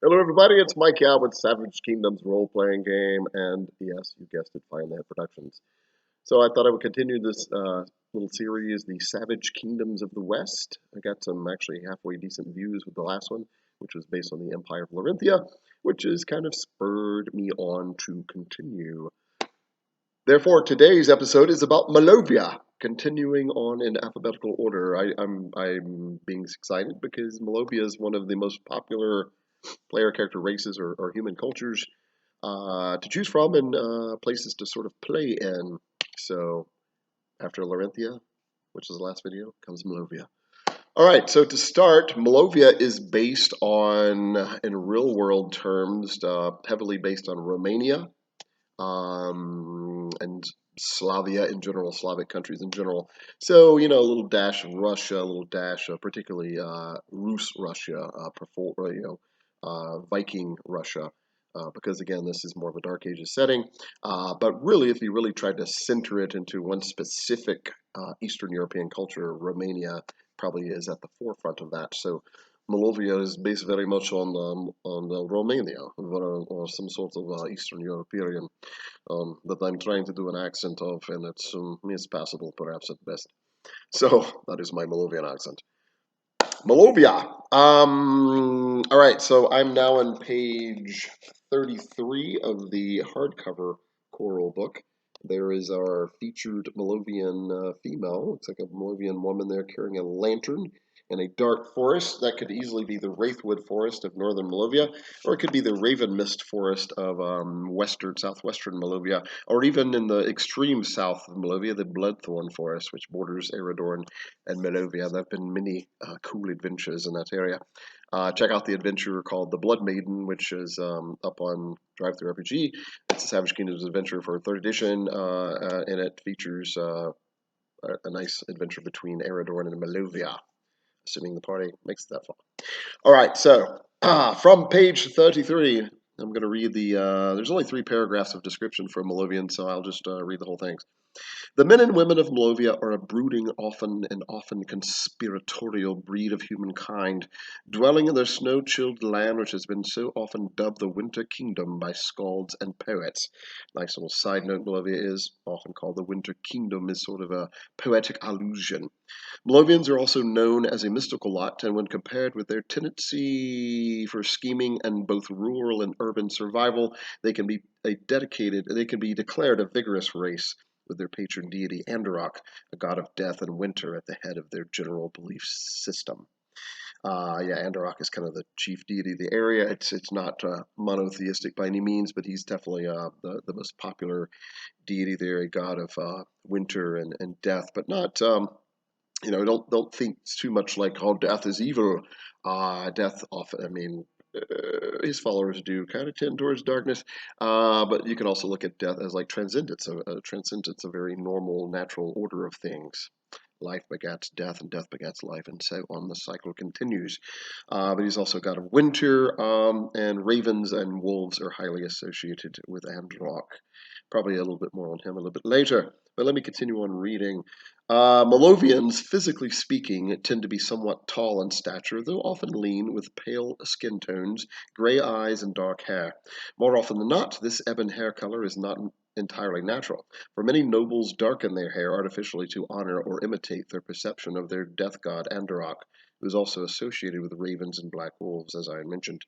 Hello, everybody. It's Mike Yow with Savage Kingdoms role-playing game, and yes, you guessed it, Firenet Productions. So I thought I would continue this little series, the Savage Kingdoms of the West. I got some actually halfway decent views with the last one, which was based on the Empire of Larenthia, which has kind of spurred me on to continue. Therefore, today's episode is about Molovia, continuing on in alphabetical order. I'm being excited because Molovia is one of the most popular player character races or human cultures to choose from and places to sort of play in. So after Larenthia, which is the last video, comes Molovia. All right, so to start, Molovia is based on, in real world terms, heavily based on Romania and Slavia in general, Slavic countries in general. So, a little dash of Russia, a little dash of particularly Rus Russia, Viking Russia. Because again, this is more of a Dark Ages setting. But really, if you really tried to center it into one specific Eastern European culture, Romania probably is at the forefront of that. So Molovia is based very much on Romania or some sort of Eastern European that I'm trying to do an accent of, and it's passable perhaps at best. So that is my Molovian accent. Molovia. All right, so I'm now on page 33 of the hardcover choral book. There is our featured Molovian female. Looks like a Molovian woman there carrying a lantern in a dark forest. That could easily be the Wraithwood Forest of northern Molovia, or it could be the Raven Mist Forest of southwestern Molovia, or even in the extreme south of Molovia, the Bloodthorn Forest, which borders Eredorn and Molovia. There have been many cool adventures in that area. Check out the adventure called The Blood Maiden, which is up on Drive-Thru RPG. It's a Savage Kingdoms adventure for 3rd edition, and it features a nice adventure between Eredorn and Molovia, assuming the party makes it that far. All right, so from page 33, I'm going to read there's only 3 paragraphs of description for Molovian, so I'll just read the whole thing. The men and women of Molovia are a brooding, often conspiratorial breed of humankind, dwelling in their snow-chilled land which has been so often dubbed the Winter Kingdom by skalds and poets. Nice little side note, Molovia is often called the Winter Kingdom is sort of a poetic allusion. Bolovians are also known as a mystical lot, and when compared with their tendency for scheming and both rural and urban survival, they can be declared a vigorous race, with their patron deity Andorok, a god of death and winter, at the head of their general belief system. Andorok is kind of the chief deity of the area. It's not monotheistic by any means, but he's definitely the most popular deity there, a god of winter and death, but not don't think too much like how death is evil. Death often, his followers do kind of tend towards darkness, but you can also look at death as like transcendence. Transcendence, a very normal, natural order of things. Life begats death, and death begats life, and so on. The cycle continues. But he's also god of winter, and ravens and wolves are highly associated with Androck. Probably a little bit more on him a little bit later. But let me continue on reading. Molovians, physically speaking, tend to be somewhat tall in stature, though often lean, with pale skin tones, gray eyes, and dark hair. More often than not, this ebon hair color is not entirely natural, for many nobles darken their hair artificially to honor or imitate their perception of their death god Andorok, who is also associated with ravens and black wolves, as I mentioned.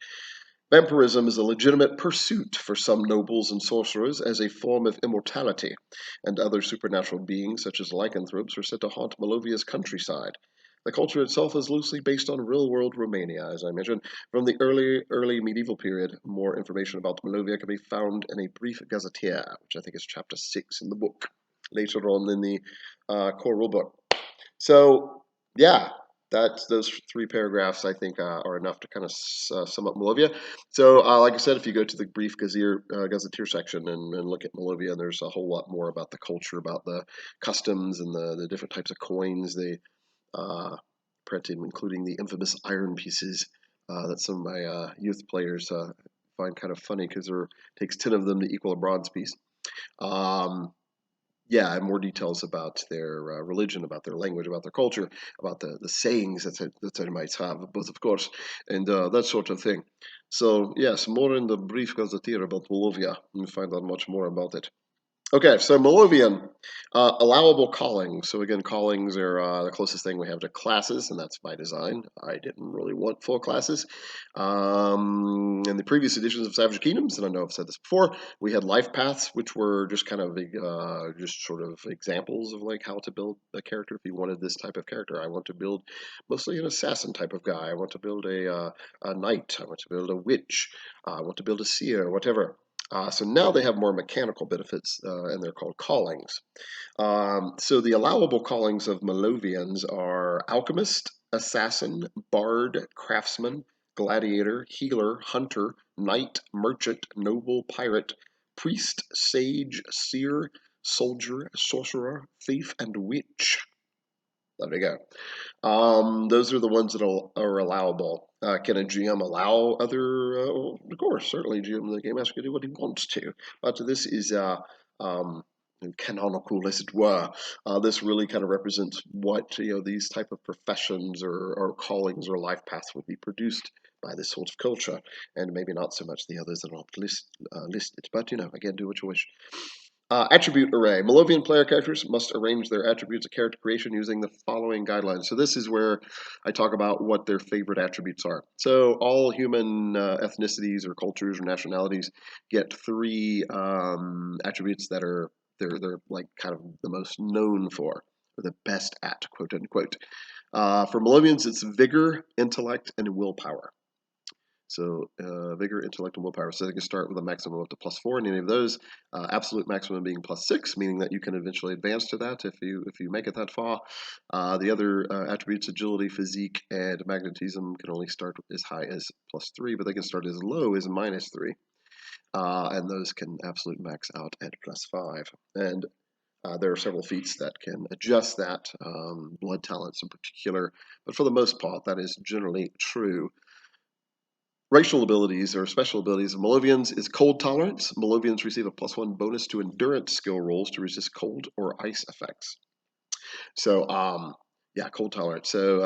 Vampirism is a legitimate pursuit for some nobles and sorcerers as a form of immortality, and other supernatural beings, such as lycanthropes, are said to haunt Molovia's countryside. The culture itself is loosely based on real-world Romania, as I mentioned. From the early medieval period, more information about Molovia can be found in a brief Gazetteer, which I think is chapter 6 in the book, later on in the core rulebook. So, yeah, those 3 paragraphs I think are enough to kind of sum up Molovia. So, like I said, if you go to the brief Gazetteer section and look at Molovia, there's a whole lot more about the culture, about the customs and the different types of coins they printed, including the infamous iron pieces that some of my youth players find kind of funny because it takes 10 of them to equal a bronze piece. Um, Yeah, and more details about their religion, about their language, about their culture, about the sayings that they might have, both of course, and that sort of thing. So yes, more in the brief Gazetteer about Molovia. You find out much more about it. Okay, so Molovian, allowable callings. So again, callings are the closest thing we have to classes, and that's by design. I didn't really want full classes. In the previous editions of Savage Kingdoms, and I know I've said this before, we had life paths, which were just kind of just sort of examples of like how to build a character. If you wanted this type of character, I want to build mostly an assassin type of guy. I want to build a knight. I want to build a witch. I want to build a seer, whatever. So now they have more mechanical benefits, and they're called callings. So the allowable callings of Molovians are alchemist, assassin, bard, craftsman, gladiator, healer, hunter, knight, merchant, noble, pirate, priest, sage, seer, soldier, sorcerer, thief, and witch. There we go. Those are the ones that are allowable. Can a GM allow other? Of course, certainly, GM the game master can do what he wants to. But this is um, canonical, as it were. This really kind of represents what these type of professions or callings or life paths would be produced by this sort of culture, and maybe not so much the others that are not listed. But again, do what you wish. Attribute array. Molovian player characters must arrange their attributes of character creation using the following guidelines. So this is where I talk about what their favorite attributes are. So all human ethnicities or cultures or nationalities get three attributes that are they're like kind of the most known for, or the best at, quote unquote. For Molovians, it's vigor, intellect, and willpower. So vigor, intellect, and willpower. So they can start with a maximum up to +4 in any of those. Absolute maximum being +6, meaning that you can eventually advance to that if you make it that far. The other attributes, agility, physique, and magnetism, can only start as high as +3, but they can start as low as -3. And those can absolute max out at +5. And there are several feats that can adjust that, blood talents in particular, but for the most part, that is generally true. Racial abilities or special abilities of Molovians is cold tolerance. Molovians receive a +1 bonus to endurance skill rolls to resist cold or ice effects. So, yeah, cold tolerance. So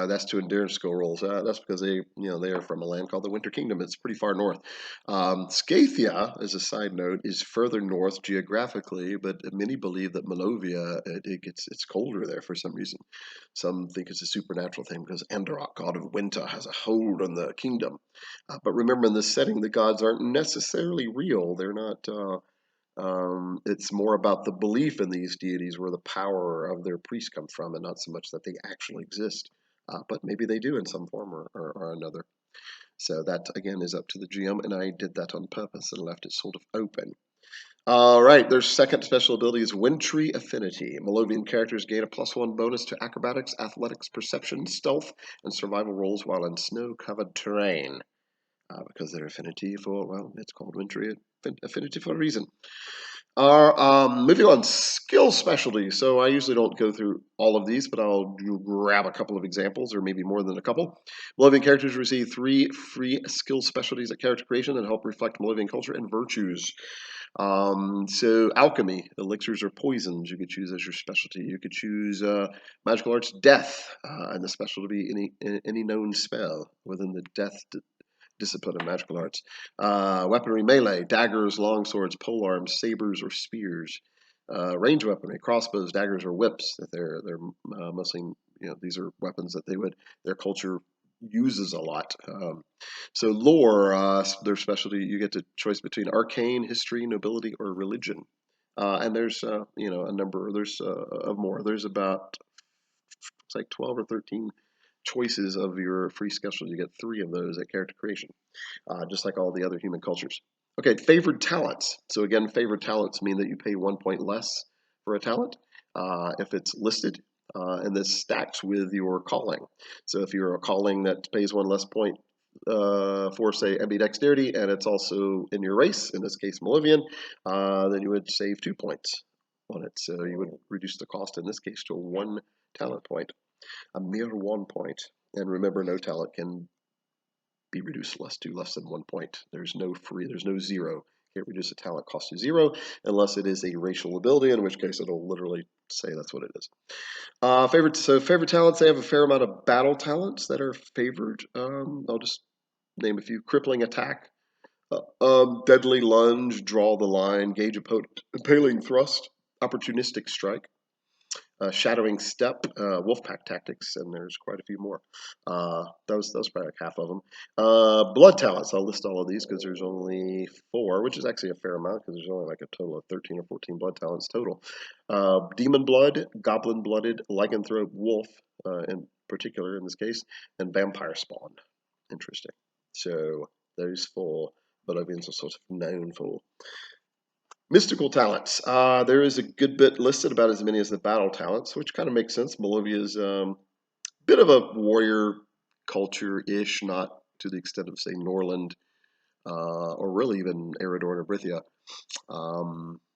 that's to endurance skill rolls. That's because they are from a land called the Winter Kingdom. It's pretty far north. Scathia, as a side note, is further north geographically, but many believe that Molovia it's colder there for some reason. Some think it's a supernatural thing because Enderok, god of winter, has a hold on the kingdom. But remember, in this setting, the gods aren't necessarily real. They're not. It's more about the belief in these deities, where the power of their priests come from, and not so much that they actually exist. But maybe they do in some form or another. So that again is up to the GM, and I did that on purpose and left it sort of open. All right, their second special ability is Wintry Affinity. Molovian characters gain a +1 bonus to acrobatics, athletics, perception, stealth, and survival rolls while in snow-covered terrain. Because their affinity for, well, it's called Wintry Affinity for a reason. Moving on, skill specialties. So I usually don't go through all of these, but I'll grab a couple of examples, or maybe more than a couple. Molovian characters receive 3 free skill specialties at character creation that help reflect Molovian culture and virtues. So alchemy, elixirs or poisons, you could choose as your specialty. You could choose magical arts, death, and the special to be any known spell within the death discipline of magical arts. Weaponry, melee, daggers, longswords, polearms, sabers, or spears. Range weaponry, crossbows, daggers, or whips. That they're mostly, these are weapons that their culture uses a lot. So lore, their specialty, you get to choice between arcane, history, nobility, or religion. And there's a number. There's of more. There's about it's like 12 or 13 choices of your free specials. You get 3 of those at character creation, just like all the other human cultures. Okay, favored talents. So again, favored talents mean that you pay 1 point less for a talent if it's listed, and this stacks with your calling. So if you're a calling that pays 1 less point for, say, ambidexterity, and it's also in your race, in this case Molovian, then you would save 2 points on it. So you would reduce the cost in this case to 1 talent point, a mere 1 point. And remember, no talent can be reduced less than 1 point. There's no 0 Can't reduce a talent cost you 0 unless it is a racial ability, in which case it'll literally say that's what it is. Favorite talents, they have a fair amount of battle talents that are favored. I'll just name a few. Crippling attack, deadly lunge, draw the line, gauge opponent, impaling thrust, opportunistic strike, shadowing step, wolfpack tactics, and there's quite a few more. That was probably like half of them. Blood talents, I'll list all of these because there's only 4, which is actually a fair amount because there's only like a total of 13 or 14 blood talents total. Demon blood, goblin blooded, lycanthrope, wolf, in particular in this case, and vampire spawn. Interesting. So those 4 Bolovians are sort of known for. Mystical talents. There is a good bit listed, about as many as the battle talents, which kind of makes sense. Molovia is a bit of a warrior culture-ish, not to the extent of, say, Norland, or really even Eridorn or Brithia.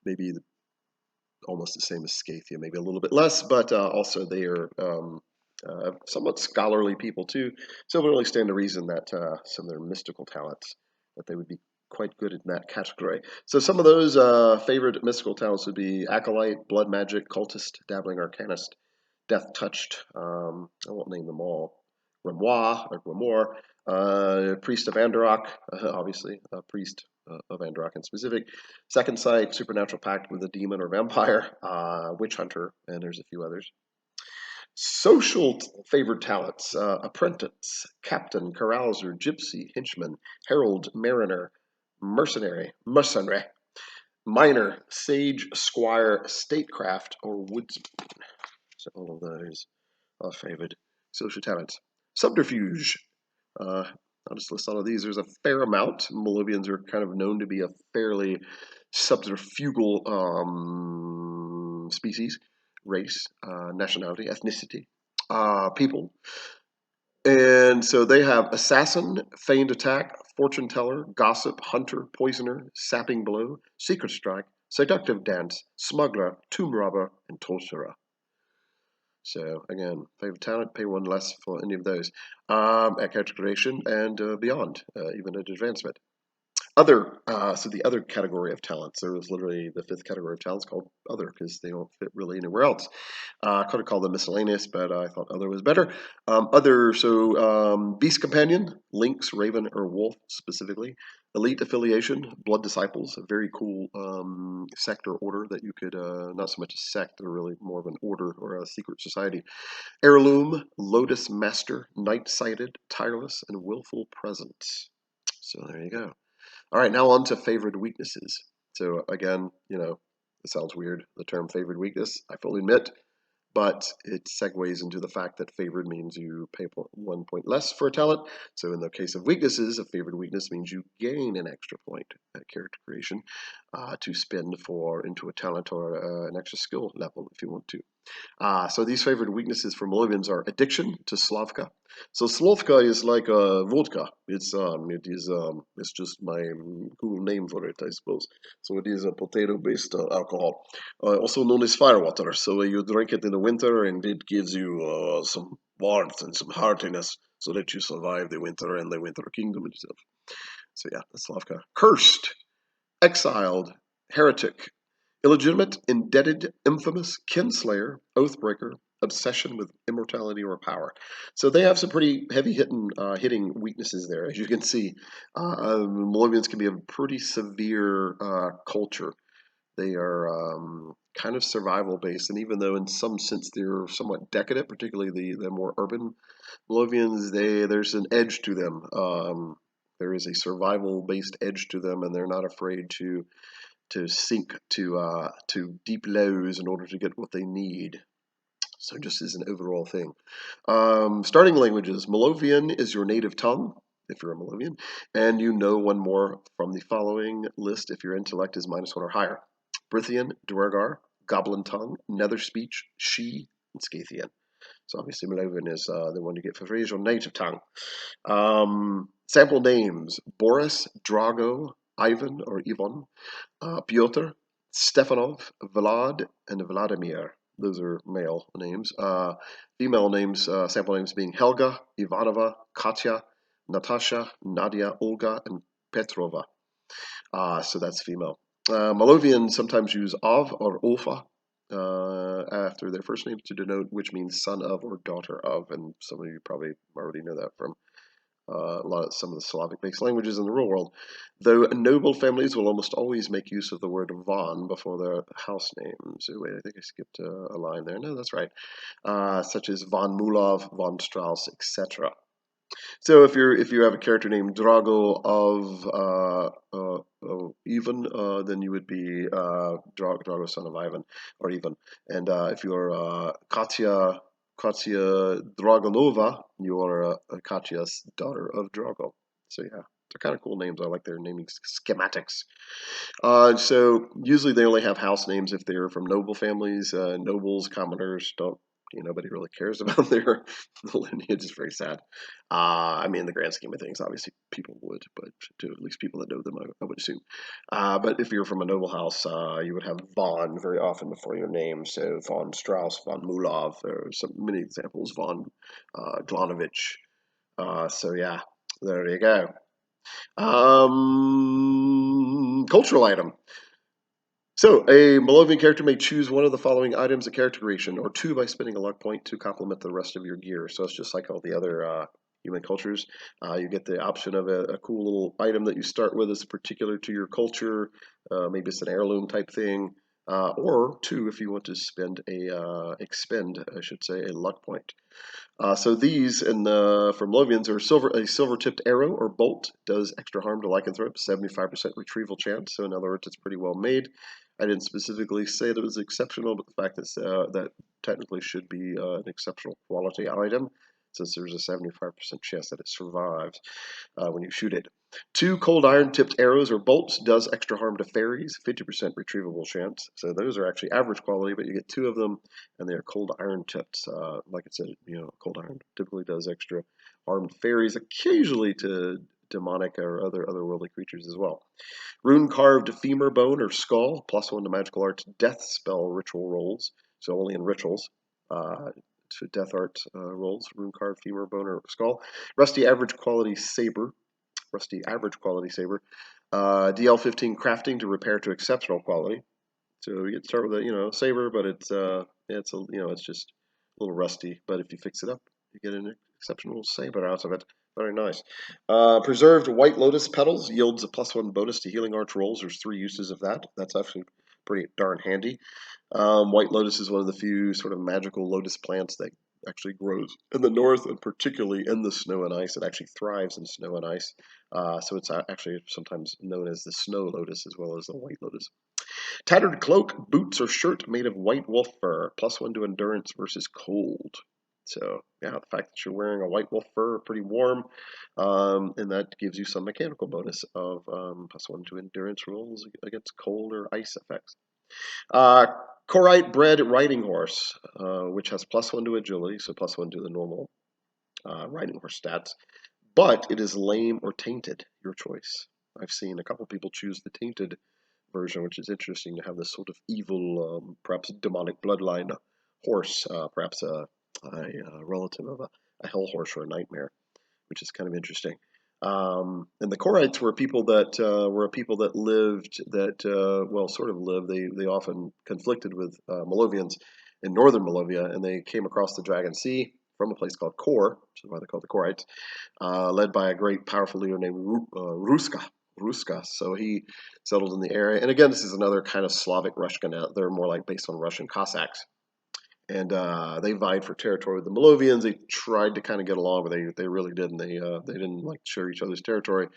Maybe almost the same as Scathia, maybe a little bit less, but also they are somewhat scholarly people too, so it would really stand to reason that some of their mystical talents, that they would be quite good in that category. So some of those favorite mystical talents would be Acolyte, Blood Magic, Cultist, Dabbling Arcanist, Death Touched, I won't name them all, Grimoire, or Grimoire, Priest of Androck, obviously, Priest of Androck in specific, Second Sight, Supernatural Pact with a Demon or Vampire, Witch Hunter, and there's a few others. Social favored talents, Apprentice, Captain, Carouser, Gypsy, Henchman, Herald, Mariner, Mercenary, Miner, Sage, Squire, Statecraft, or Woodsman. So all of those are favored social talents. Subterfuge. I'll just list all of these. There's a fair amount. Molovians are kind of known to be a fairly subterfugal species, race, nationality, ethnicity, people. And so they have assassin, feigned attack, fortune teller, gossip, hunter, poisoner, sapping blow, secret strike, seductive dance, smuggler, tomb robber, and torturer. So again, favorite talent, pay 1 less for any of those. At character creation and beyond, even at advancement. So the other category of talents, there was literally the 5th category of talents called other because they don't fit really anywhere else. I could have called them miscellaneous, but I thought other was better. Beast Companion, Lynx, Raven, or Wolf specifically. Elite Affiliation, Blood Disciples, a very cool sect or order that you could, not so much a sect, but really more of an order or a secret society. Heirloom, Lotus Master, Night-Sighted, Tireless, and Willful Presence. So there you go. All right, now on to favored weaknesses. So again, it sounds weird, the term favored weakness, I fully admit, but it segues into the fact that favored means you pay 1 point less for a talent. So in the case of weaknesses, a favored weakness means you gain an extra point at character creation to spend into a talent or an extra skill level if you want to. So these favored weaknesses for Molovians are addiction to Slavka. So Slavka is like vodka. It's just my cool name for it, I suppose. So it is a potato-based alcohol, also known as firewater. So you drink it in the winter, and it gives you some warmth and some heartiness, so that you survive the winter and the winter kingdom itself. So yeah, that's Slavka. Cursed, exiled, heretic, illegitimate, indebted, infamous, kinslayer, oathbreaker, obsession with immortality or power. So they have some pretty heavy hitting weaknesses there, as you can see. Molovians can be a pretty severe culture. They are kind of survival based, and even though in some sense they're somewhat decadent, particularly the more urban Bolovians, there's an edge to them. There is a survival based edge to them, and they're not afraid to sink to deep lows in order to get what they need. So just as an overall thing. Starting languages. Molovian is your native tongue, if you're a Molovian, and you know 1 more from the following list if your intellect is -1 or higher. Brithian, Duergar, Goblin tongue, Nether speech, She, and Scythian. So obviously Molovian is the one you get for free, is your native tongue. Sample names. Boris, Drago, Ivan or Ivan, Pyotr, Stefanov, Vlad, and Vladimir. Those are male names. Female names, sample names being Helga, Ivanova, Katya, Natasha, Nadia, Olga, and Petrova. So that's female. Molovians sometimes use Av or Ulfa after their first names to denote which means son of or daughter of, and some of you probably already know that from some of the Slavic-based languages in the real world. Though noble families will almost always make use of the word von before their house names. Oh, wait, I think I skipped a line there. No, that's right. Such as von Mulov, von Strauss, etc. So if you have a character named Drago of Ivan, then you would be Drago, son of Ivan, or Ivan. And if you're Katya Dragonova, you are Katya's daughter of Drago. So yeah, they're kind of cool names. I like their naming schematics. So usually they only have house names if they're from noble families. Nobles, commoners don't. Nobody really cares about their lineage. It's very sad. I mean, in the grand scheme of things, obviously people would, but to at least people that know them, I would assume. But if you're from a noble house, you would have von very often before your name. So von Strauss, von Mulov, or many examples, von Glanovich. So yeah, there you go. Cultural item. So, a Molovian character may choose one of the following items of character creation, or two by spending a luck point to complement the rest of your gear. So it's just like all the other human cultures. You get the option of a cool little item that you start with that's particular to your culture. Maybe it's an heirloom type thing, or two if you want to expend, I should say, a luck point. So these from Lovians are a silver tipped arrow or bolt does extra harm to lycanthrope, 75% retrieval chance. So in other words, it's pretty well made. I didn't specifically say that it was exceptional, but the fact that technically should be an exceptional quality item, since there's a 75% chance that it survives when you shoot it. Two cold iron tipped arrows or bolts does extra harm to fairies, 50% retrievable chance. So those are actually average quality, but you get two of them, and they are cold iron tipped. Like I said, cold iron typically does extra harm to fairies, occasionally to demonic or otherworldly creatures as well. Rune carved femur bone or skull, +1 to magical arts death spell ritual rolls. So only in rituals. To death art rolls, rune carved femur bone or skull. Rusty average quality saber. DL 15 crafting to repair to exceptional quality. So you start with a saber, but it's just a little rusty. But if you fix it up, you get an exceptional saber out of it. Very nice. Preserved white lotus petals yields a +1 bonus to healing arch rolls. There's 3 uses of that. That's actually pretty darn handy. White lotus is one of the few sort of magical lotus plants that actually grows in the north, and particularly in the snow and ice. It actually thrives in snow and ice. So it's actually sometimes known as the snow lotus as well as the white lotus. Tattered cloak, boots, or shirt made of white wolf fur, +1 to endurance versus cold. So, yeah, the fact that you're wearing a white wolf fur, pretty warm, and that gives you some mechanical bonus of +1 to endurance rolls against cold or ice effects. Uh, Korite bred riding horse, which has +1 to agility, so +1 to the normal riding horse stats, but it is lame or tainted, your choice. I've seen a couple people choose the tainted version, which is interesting to have this sort of evil, perhaps demonic bloodline horse, perhaps a relative of a hell horse or a nightmare, which is kind of interesting. And the Korites were people that lived sort of lived. They often conflicted with Molovians in northern Molovia, and they came across the Dragon Sea from a place called Kor, which is why they're called the Korites, led by a great, powerful leader named Ruska. So he settled in the area. And again, this is another kind of Slavic Russian. They're more like based on Russian Cossacks. And they vied for territory with the Molovians. They tried to kind of get along, but they really didn't. They didn't like share each other's territory.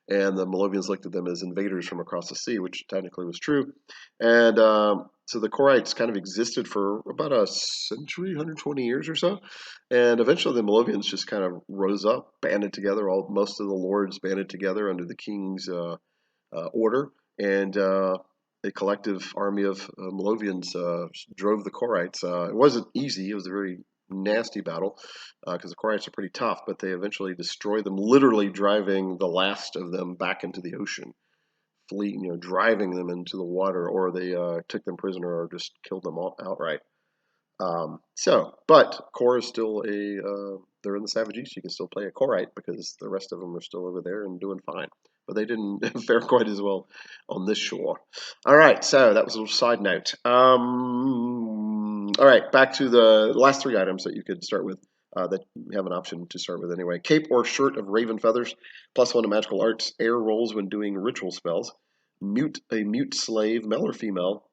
And the Molovians looked at them as invaders from across the sea, which technically was true. And so the Korites kind of existed for about a century, 120 years or so. And eventually the Molovians just kind of rose up, banded together. Most of the lords banded together under the king's order. And a collective army of Molovians drove the Korites. It wasn't easy. It was a very nasty battle because the Korites are pretty tough, but they eventually destroyed them, literally driving the last of them back into the ocean, driving them into the water, or they took them prisoner or just killed them outright. But Kor is still they're in the Savage East. You can still play a Korite because the rest of them are still over there and doing fine. but they didn't fare quite as well on this shore. All right, so that was a little side note. All right, back to the last three items that you could start with. That you have an option to start with anyway. Cape or shirt of raven feathers, +1 to magical arts, air rolls when doing ritual spells. A mute slave, male or female.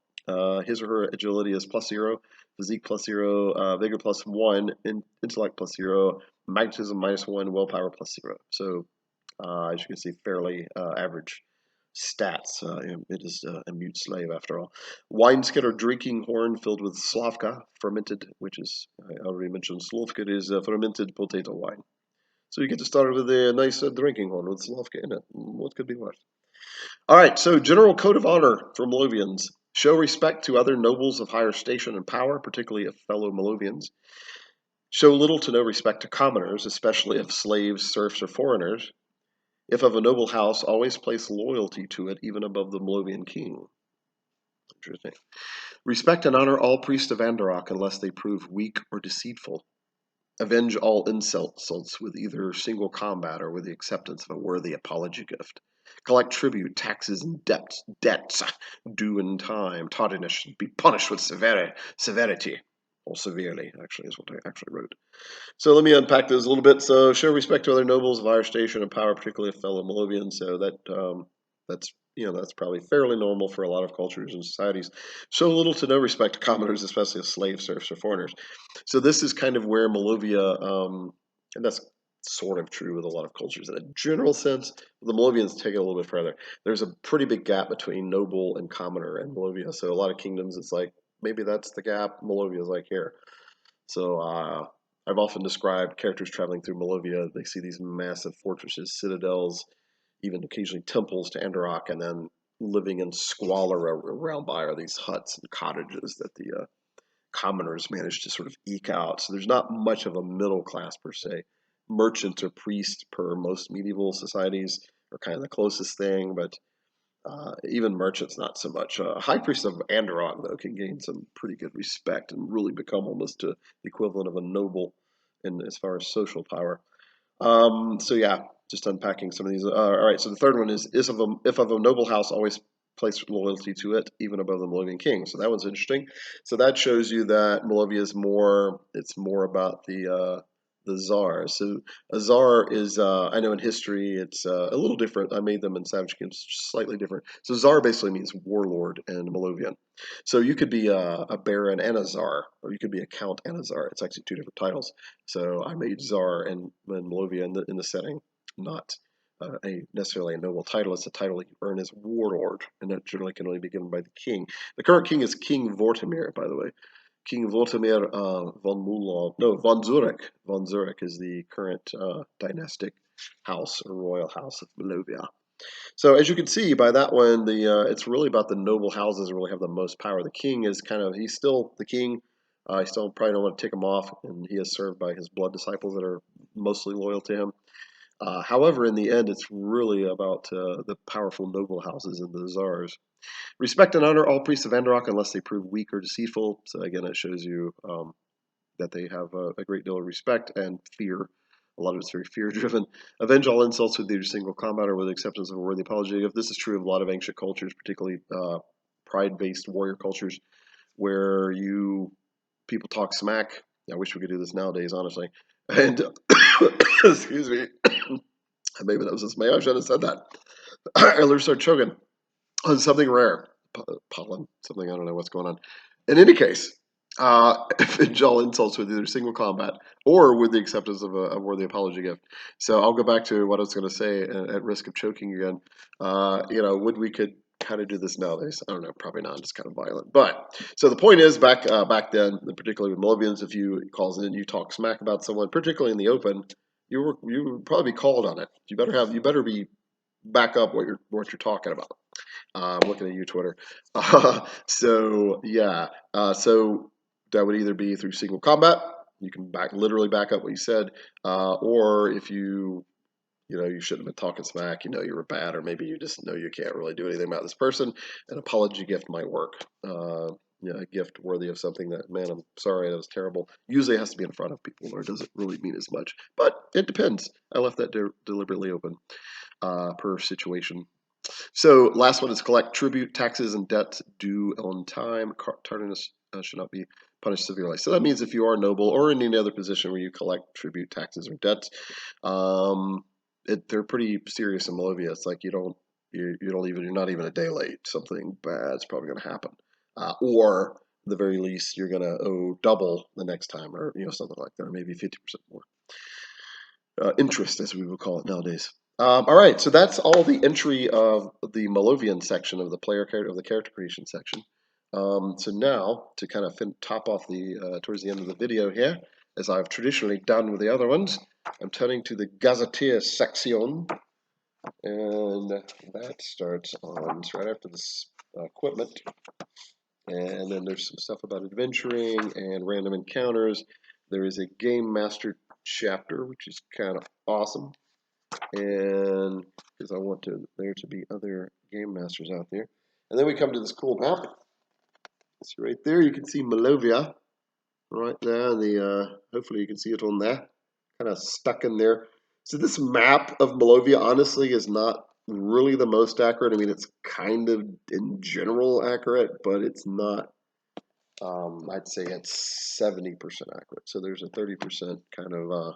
His or her agility is +0, physique +0, vigor +1, intellect +0, magnetism -1, willpower +0. So, as you can see, fairly average stats. It is a mute slave after all. Wineskin or drinking horn filled with slavka, fermented, which is, I already mentioned, slavka is fermented potato wine. So you get to start with a nice drinking horn with slavka in it. What could be worse? All right, so general code of honor for Molovians. Show respect to other nobles of higher station and power, particularly of fellow Molovians. Show little to no respect to commoners, especially of slaves, serfs, or foreigners. If of a noble house, always place loyalty to it, even above the Molovian king. Interesting. Respect and honor all priests of Andarok unless they prove weak or deceitful. Avenge all insults with either single combat or with the acceptance of a worthy apology gift. Collect tribute, taxes, and debts due in time. Tardiness should be punished with severity. Or severely, actually, is what I actually wrote. So let me unpack those a little bit. So show respect to other nobles of higher station and power, particularly fellow Molovians. So that's probably fairly normal for a lot of cultures and societies. Show little to no respect to commoners, especially of slaves, serfs, or foreigners. So this is kind of where Molovia, and that's sort of true with a lot of cultures in a general sense. The Molovians take it a little bit further. There's a pretty big gap between noble and commoner in Molovia. So a lot of kingdoms, it's like maybe that's the gap. Molovia is like here. So I've often described characters traveling through Molovia. They see these massive fortresses, citadels, even occasionally temples to Andarok, and then living in squalor around by are these huts and cottages that the commoners manage to sort of eke out. So there's not much of a middle class per se. Merchants or priests per most medieval societies are kind of the closest thing, but even merchants not so much. High priest of Andarok, though, can gain some pretty good respect and really become almost to the equivalent of a noble in as far as social power. So yeah, just unpacking some of these. All right, so the third one is if of a noble house, always place loyalty to it, even above the Molovian king. So that one's interesting. So that shows you that Molovia is more. It's more about the czar. So a czar is, I know in history it's a little different. I made them in Savage Games slightly different. So czar basically means warlord in Molovian. So you could be a baron and a czar, or you could be a count and a czar. It's actually two different titles. So I made czar and Molovia in the setting, not necessarily a noble title. It's a title you earn as warlord, and that generally can only be given by the king. The current king is King Vortimir, by the way. King Vortimir von Mulov, no, von Zurich. Von Zurich is the current dynastic house or royal house of Molovia. So as you can see by that one, it's really about the noble houses that really have the most power. The king is he's still the king. I still probably don't want to take him off, and he is served by his blood disciples that are mostly loyal to him. However, in the end, it's really about the powerful noble houses and the czars. Respect and honor all priests of Andarok unless they prove weak or deceitful. So again, it shows you that they have a great deal of respect and fear. A lot of it's very fear-driven. Avenge all insults with either single combat or with acceptance of a worthy apology. If this is true of a lot of ancient cultures, particularly pride-based warrior cultures, where people talk smack. I wish we could do this nowadays, honestly. And excuse me, maybe that was just me. I should have said that. I literally started choking on something rare, pollen, something I don't know what's going on. In any case, avenge all insults with either single combat or with the acceptance of a worthy apology gift. So I'll go back to what I was going to say at risk of choking again. Would we could kind of do this nowadays? I don't know, probably not. It's kind of violent. But so the point is, back then, particularly with Molovians, if you calls in, you talk smack about someone, particularly in the open, you would probably be called on it. You better be back up what you're talking about. I'm looking at you, Twitter. So yeah, so that would either be through single combat. You can literally back up what you said, or if you shouldn't have been talking smack. You were bad, or maybe you just know you can't really do anything about this person. An apology gift might work. A gift worthy of something that, man, I'm sorry, that was terrible. Usually it has to be in front of people, or does it really mean as much? But it depends. I left that deliberately open. per situation. So last one is collect tribute, taxes, and debts due on time. Tardiness should not be punished severely. So that means if you are noble or in any other position where you collect tribute, taxes, or debts, they're pretty serious in Molovia. It's like you're not even a day late. Something bad's probably going to happen, or at the very least you're going to owe double the next time, or something like that, or maybe 50% more. Interest, as we would call it nowadays. All right, so that's all the entry of the Molovian section of the character creation section. So now, to kind of top off the towards the end of the video here, as I've traditionally done with the other ones, I'm turning to the Gazetteer section, and that starts on right after this equipment. And then there's some stuff about adventuring and random encounters. There is a game master chapter, which is kind of awesome. And because I want there to be other game masters out there. And then we come to this cool map. See right there, you can see Molovia right there. Hopefully you can see it on there, kind of stuck in there. So this map of Molovia, honestly, is not really the most accurate. I mean, it's kind of in general accurate, but it's not. I'd say it's 70% accurate. So there's a 30% kind of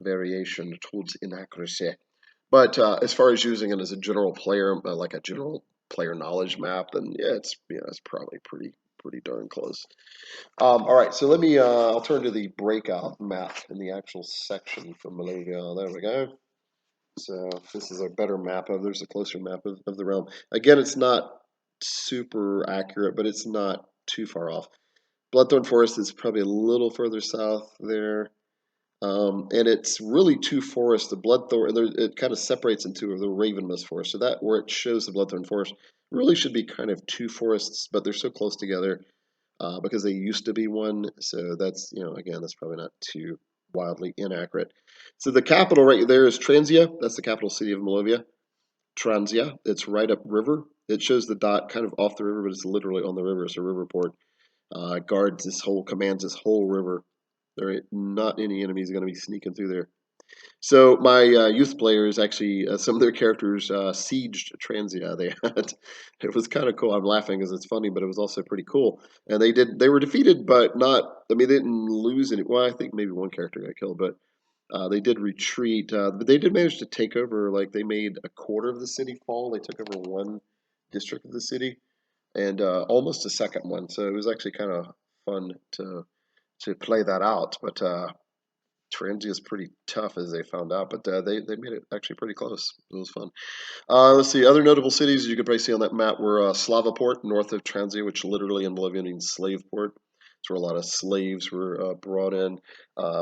variation towards inaccuracy. But as far as using it as a general player, like a general player knowledge map, then yeah, it's probably pretty darn close. All right, so I'll turn to the breakout map in the actual section for Molovia. There we go. So this is a better map there's a closer map of the realm. Again, it's not super accurate, but it's not too far off. Bloodthorn Forest is probably a little further south there. And it's really two forests. The Bloodthorn, it kind of separates into the Ravenmist Forest. So that where it shows the Bloodthorn Forest really should be kind of two forests, but they're so close together because they used to be one. So that's, again, that's probably not too wildly inaccurate. So the capital right there is Transia. That's the capital city of Molovia. Transia. It's right upriver. It shows the dot kind of off the river, but it's literally on the river. It's a river port. Commands this whole river. There ain't not any enemies going to be sneaking through there. So my youth players actually, some of their characters sieged Transia. It was kind of cool. I'm laughing because it's funny, but it was also pretty cool. And they were defeated, but not. I mean, they didn't lose any. Well, I think maybe one character got killed, but they did retreat. But they did manage to take over. Like they made a quarter of the city fall. They took over one district of the city and almost a second one. So it was actually kind of fun to play that out. But Transia is pretty tough, as they found out. But they made it actually pretty close. It was fun. Let's see. Other notable cities you could probably see on that map were Slavoport, north of Transia, which literally in Bolivian means slave port. It's where a lot of slaves were brought in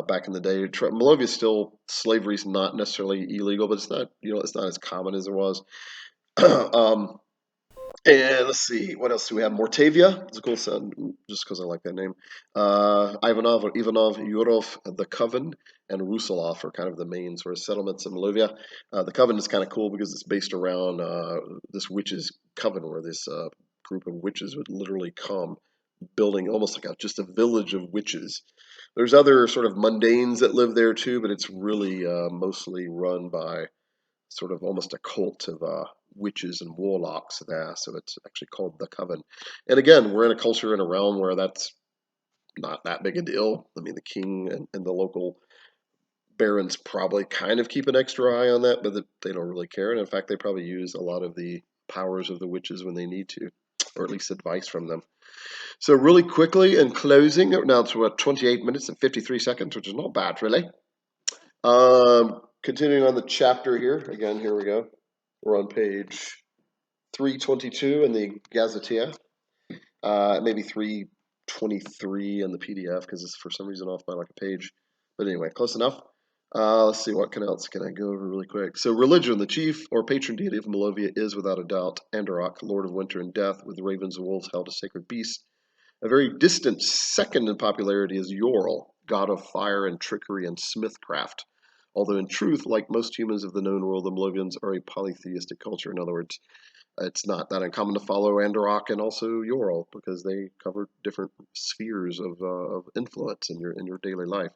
back in the day. Molovia still slavery is not necessarily illegal, but it's not it's not as common as it was. And let's see, what else do we have? Mortavia. It's a cool sound, just because I like that name. Ivanov, Yurov, the Coven, and Rusalov are kind of the main sort of settlements in Molovia. The Coven is kind of cool because it's based around this witches' coven, where this group of witches would literally come, building almost like just a village of witches. There's other sort of mundanes that live there too, but it's really mostly run by sort of almost a cult of witches and warlocks there. So it's actually called the Coven. And again, we're in a culture in a realm where that's not that big a deal. I mean, the king and the local barons probably kind of keep an extra eye on that, but they don't really care. And in fact, they probably use a lot of the powers of the witches when they need to, or at least advice from them. So really quickly in closing, now it's about 28 minutes and 53 seconds, which is not bad really. Continuing on the chapter here, again, here we go. We're on page 322 in the Gazetteer, maybe 323 in the PDF because it's for some reason off by like a page. But anyway, close enough. Let's see, what else can I go over really quick? So religion, the chief or patron deity of Molovia is without a doubt Andorok, lord of winter and death, with the ravens and wolves held a sacred beast. A very distant second in popularity is Yorl, god of fire and trickery and smithcraft. Although in truth, like most humans of the known world, the Bolovians are a polytheistic culture. In other words, it's not that uncommon to follow Andorok and also Yorl because they cover different spheres of influence in your daily life.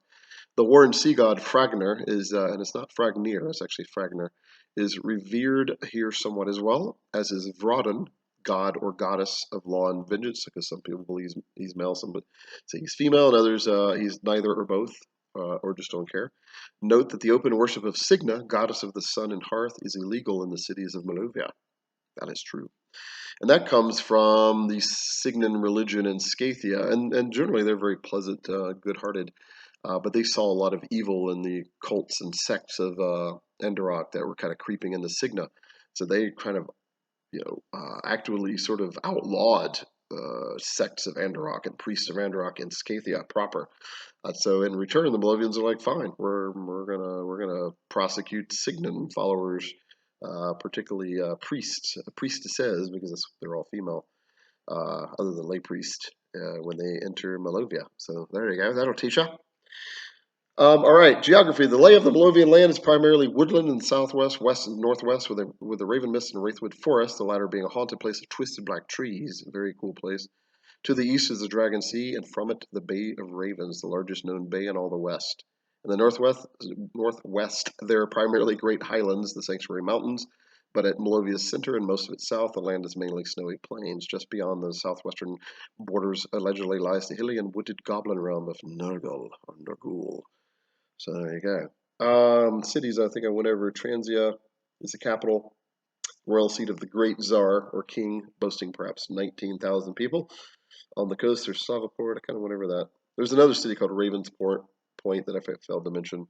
The Warren sea god Fragner is, and it's not Fragnir, it's actually Fragner, is revered here somewhat as well, as is Vroden, god or goddess of law and vengeance, because some people believe he's male, some say he's female, and others he's neither or both, or just don't care. Note that the open worship of Signa, goddess of the sun and hearth, is illegal in the cities of Molovia. That is true. And that comes from the Signan religion in Scathia, and generally they're very pleasant, good-hearted, but they saw a lot of evil in the cults and sects of Enderok that were kind of creeping into Signa. So they kind of, actively sort of outlawed sects of Andorok and priests of Andorok in Scathia proper. So in return, the Bolovians are like, fine, we're gonna prosecute Signan followers, particularly priestesses, because they're all female, other than lay priest, when they enter Molovia. So there you go. That'll teach you. All right, geography. The lay of the Bolovian land is primarily woodland in the southwest, west, and northwest, with the Raven Mist and Wraithwood Forest, the latter being a haunted place of twisted black trees. A very cool place. To the east is the Dragon Sea, and from it the Bay of Ravens, the largest known bay in all the west. In the northwest, there are primarily great highlands, the Sanctuary Mountains, but at Molovia's center and most of its south, the land is mainly snowy plains. Just beyond the southwestern borders allegedly lies the hilly and wooded goblin realm of Nurgle, or Nurgul. So there you go. Cities, I think I went over. Transia is the capital, royal seat of the great Tsar, or king, boasting perhaps 19,000 people. On the coast, there's Savaport. I kind of went over that. There's another city called Point that I failed to mention.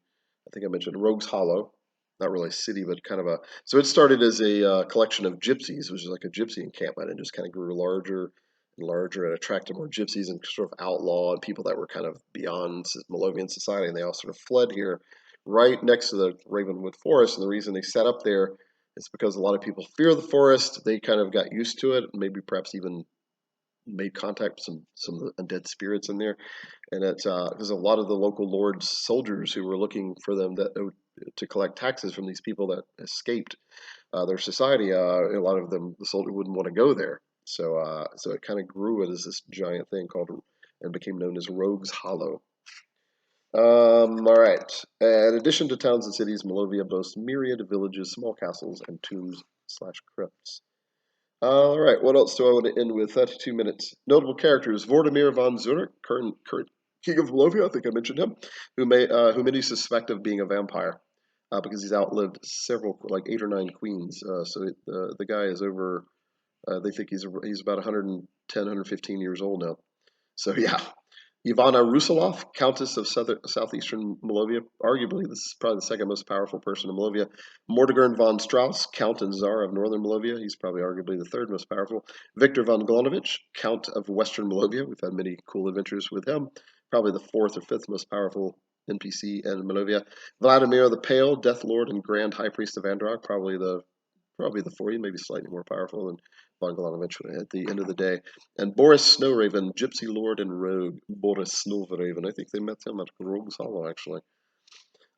I think I mentioned Rogues Hollow. Not really a city, but kind of a. So it started as a collection of gypsies, which is like a gypsy encampment, and just kind of grew larger and larger and attracted more gypsies and sort of outlawed people that were kind of beyond Molovian society, and they all sort of fled here, right next to the Ravenwood Forest. And the reason they set up there is because a lot of people fear the forest. They kind of got used to it, maybe perhaps even made contact with some of the undead spirits in there, and it's because a lot of the local lords' soldiers who were looking for them to collect taxes from these people that escaped their society. A lot of them, the soldier wouldn't want to go there, so it kind of grew it as this giant thing called and became known as Rogues Hollow. All right. In addition to towns and cities, Molovia boasts myriad of villages, small castles, and tombs/crypts. All right, what else do I want to end with? 32 minutes. Notable characters: Vordemir von Zurich, current king of Molovia. I think I mentioned him, who many suspect of being a vampire, because he's outlived several, like 8 or 9 queens. So the guy is over. They think he's about 110, 115 years old now. So yeah, Ivana Rusalov, Countess of southeastern Molovia. Arguably, this is probably the second most powerful person in Molovia. Mordegern von Strauss, Count and Tsar of northern Molovia. He's probably arguably the third most powerful. Victor von Glonovich, Count of western Molovia. We've had many cool adventures with him. Probably the fourth or fifth most powerful NPC in Molovia. Vladimir the Pale, Death Lord and Grand High Priest of Androck. Probably the fourth, maybe slightly more powerful than von Glonovich at the end of the day. And Boris Snowraven, Gypsy Lord and Rogue. Boris Snowraven. I think they met him at Rogues Hollow, actually.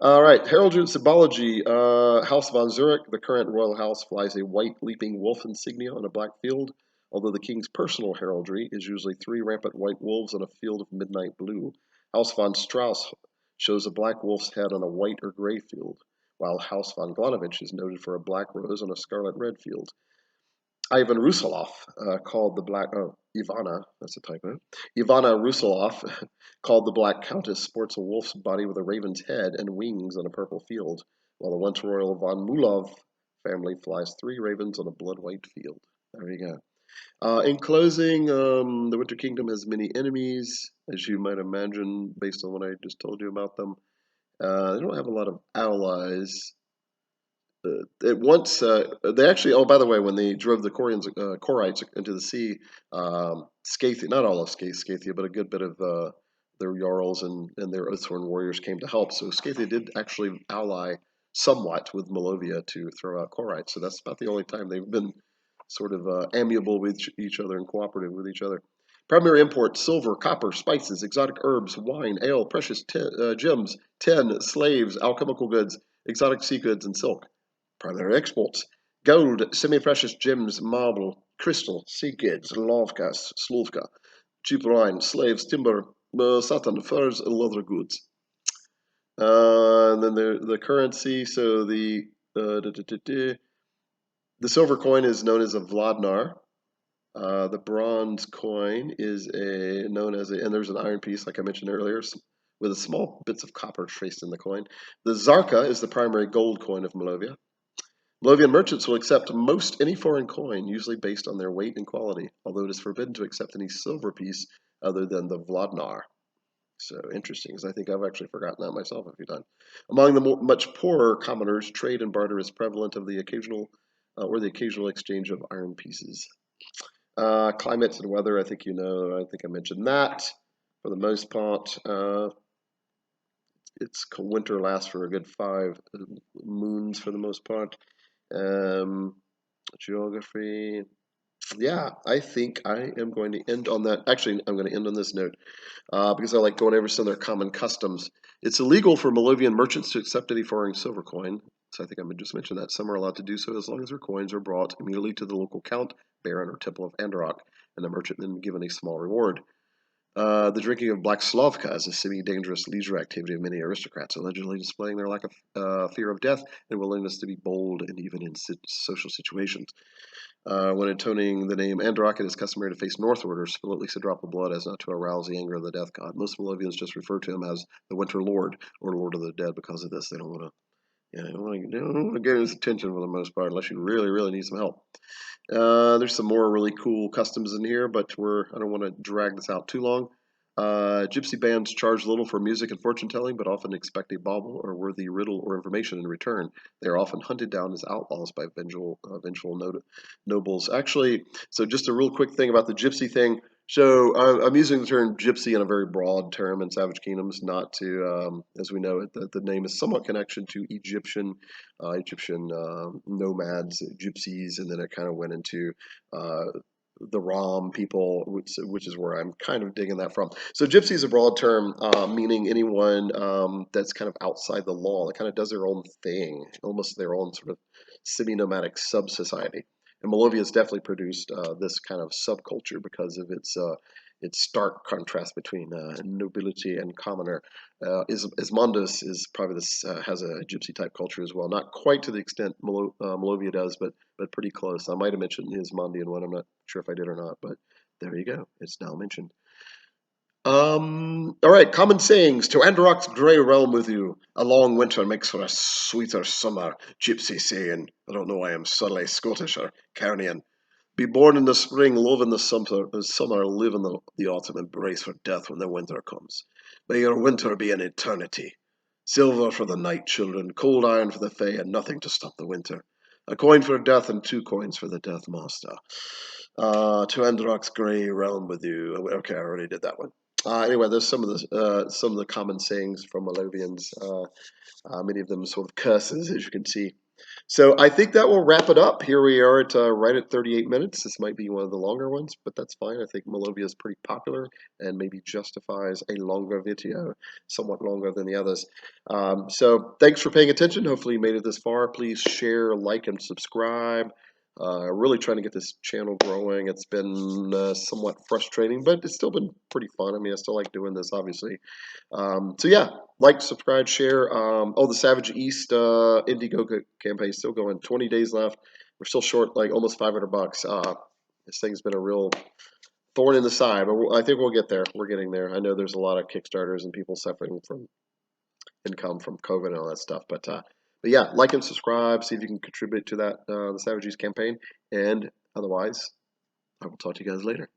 All right, heraldry and symbology. House von Zurich, the current royal house, flies a white leaping wolf insignia on a black field, although the king's personal heraldry is usually 3 rampant white wolves on a field of midnight blue. House von Strauss shows a black wolf's head on a white or gray field, while House von Glonovich is noted for a black rose on a scarlet-red field. Ivan Rusalov, called the Black, Ivana, that's a typo. Ivana Rusalov, called the Black Countess, sports a wolf's body with a raven's head and wings on a purple field, while the once royal von Mulov family flies 3 ravens on a blood-white field. There you go. In closing, the Winter Kingdom has many enemies, as you might imagine, based on what I just told you about them. They don't have a lot of allies. They actually, oh, by the way, when they drove the Korites into the sea, Scathia, not all of Scathia, but a good bit of their Jarls and their Oathsworn warriors came to help. So Scathia did actually ally somewhat with Molovia to throw out Korites. So that's about the only time they've been sort of amiable with each other and cooperative with each other. Primary imports: silver, copper, spices, exotic herbs, wine, ale, precious gems, tin, slaves, alchemical goods, exotic sea goods, and silk. Primary exports: gold, semi-precious gems, marble, crystal, sea goods, lavkas, slovka, cheap wine, slaves, timber, satin, furs, and leather goods. And then the currency, so the The silver coin is known as a Vladnar. The bronze coin is known as and there's an iron piece, like I mentioned earlier, with a small bits of copper traced in the coin. The Zarka is the primary gold coin of Molovia. Bolovian merchants will accept most any foreign coin, usually based on their weight and quality, although it is forbidden to accept any silver piece other than the Vladnar. So interesting, because I think I've actually forgotten that myself a few times. Among the much poorer commoners, trade and barter is prevalent of the occasional or the occasional exchange of iron pieces. Climate and weather, I think you know. I think I mentioned that for the most part. It's winter lasts for a good 5 moons for the most part. Geography. Yeah, I think I am going to end on that. Actually, I'm going to end on this note because I like going over some of their common customs. It's illegal for Molovian merchants to accept any foreign silver coin. So I think I just mentioned that. Some are allowed to do so as long as their coins are brought immediately to the local count, baron, or temple of Androck, and the merchant then given a small reward. The drinking of black slavka is a semi-dangerous leisure activity of many aristocrats, allegedly displaying their lack of fear of death and willingness to be bold and even in social situations. When intoning the name Androck, it is customary to face northward or spill at least a drop of blood as not to arouse the anger of the death god. Most Bolovians just refer to him as the Winter Lord or Lord of the Dead because of this. They don't want to. Yeah, they don't want to get his attention for the most part, unless you really, really need some help. There's some more really cool customs in here, but I don't want to drag this out too long. Gypsy bands charge little for music and fortune telling, but often expect a bauble or worthy riddle or information in return. They are often hunted down as outlaws by vengeful nobles. Actually, so just a real quick thing about the gypsy thing. So I'm using the term gypsy in a very broad term in Savage Kingdoms, not to, as we know it, the name is somewhat connection to Egyptian nomads, gypsies, and then it kind of went into the Rom people, which is where I'm kind of digging that from. So gypsy is a broad term, meaning anyone that's kind of outside the law, that kind of does their own thing, almost their own sort of semi-nomadic sub-society. And Molovia has definitely produced this kind of subculture because of its stark contrast between nobility and commoner. Ismondos is probably this has a gypsy type culture as well, not quite to the extent Molovia does, but pretty close. I might have mentioned the Ismondian one. I'm not sure if I did or not, but there you go. It's now mentioned. All right, common sayings. To Androck's grey realm with you. A long winter makes for a sweeter summer. Gypsy saying. I don't know why I'm suddenly Scottish or Carnian. Be born in the spring, love in the summer, live in the autumn, and brace for death when the winter comes. May your winter be an eternity. Silver for the night, children, cold iron for the fey, and nothing to stop the winter. A coin for death and 2 coins for the death master. To Androck's grey realm with you. Okay, I already did that one. Anyway, there's some of the common sayings from Molovians. Many of them sort of curses, as you can see. So I think that will wrap it up. Here we are at right at 38 minutes. This might be one of the longer ones, but that's fine. I think Molovia is pretty popular and maybe justifies a longer video, somewhat longer than the others. So thanks for paying attention. Hopefully you made it this far. Please share, like, and subscribe. Really trying to get this channel growing. It's been somewhat frustrating, but it's still been pretty fun. I mean, I still like doing this, obviously. So yeah, like, subscribe, share. The Savage East Indiegogo campaign is still going. 20 days left. We're still short, like almost $500. This thing's been a real thorn in the side, but I think we'll get there. We're getting there. I know there's a lot of Kickstarters and people suffering from income from COVID and all that stuff, but yeah, like and subscribe. See if you can contribute to that the Savage East campaign. And otherwise, I will talk to you guys later.